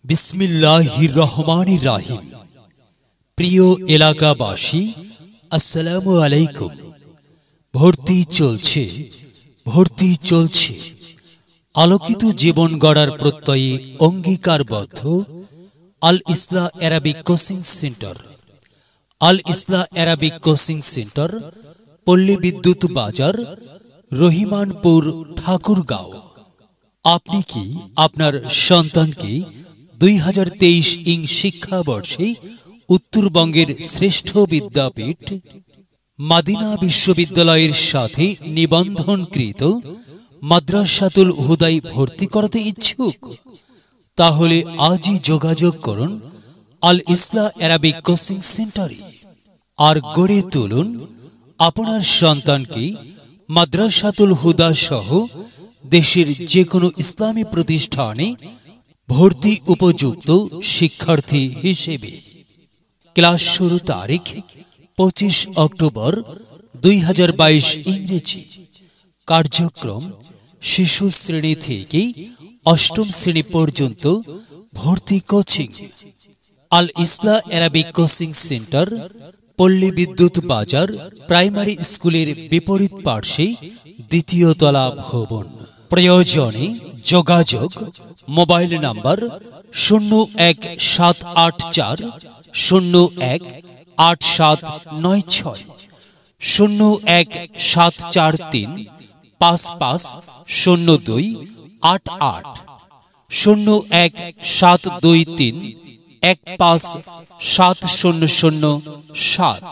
বিসমিল্লাহির রহমানির রহিম। প্রিয় এলাকাবাসী, আসসালামু আলাইকুম। ভর্তি চলছে আলোকিত জীবন গড়ার প্রত্যয়ে অঙ্গীকারবদ্ধ আল ইসলাহ অ্যারাবিক কোচিং সেন্টার। আল ইসলাহ অ্যারাবিক কোচিং সেন্টার, পল্লী বিদ্যুৎ বাজার, রহিমানপুর, ঠাকুরগাঁও। আপনি কি আপনার সন্তানকে 2023 শিক্ষাবর্ষে উত্তরবঙ্গের শ্রেষ্ঠ বিদ্যাপীঠ মাদিনা বিশ্ববিদ্যালয়ের সাথে নিবন্ধনকৃত মাদ্রাসাতুল হুদায় ভর্তি করতে ইচ্ছুক? তাহলে আজই যোগাযোগ করুন আল ইসলাহ অ্যারাবিক কোচিং সেন্টারে আর গড়ে তুলুন আপনার সন্তানকে মাদ্রাসাতুল হুদা সহ দেশের যে কোনো ইসলামী প্রতিষ্ঠানে ভর্তি উপযুক্ত শিক্ষার্থী হিসেবে। ক্লাস শুরু তারিখ 25 অক্টোবর 2022 ইংরেজি। কার্যক্রম শিশু শ্রেণী থেকে অষ্টম শ্রেণী পর্যন্ত ভর্তি কোচিং। আল ইসলাহ অ্যারাবিক কোচিং সেন্টার, পল্লী বিদ্যুৎ বাজার, প্রাইমারি স্কুলের বিপরীত পার্শ্বে, দ্বিতীয় তলা ভবন। প্রয়োজনে যোগাযোগ মোবাইল নাম্বার 01784 018796, 01743 550288, 01723 157007।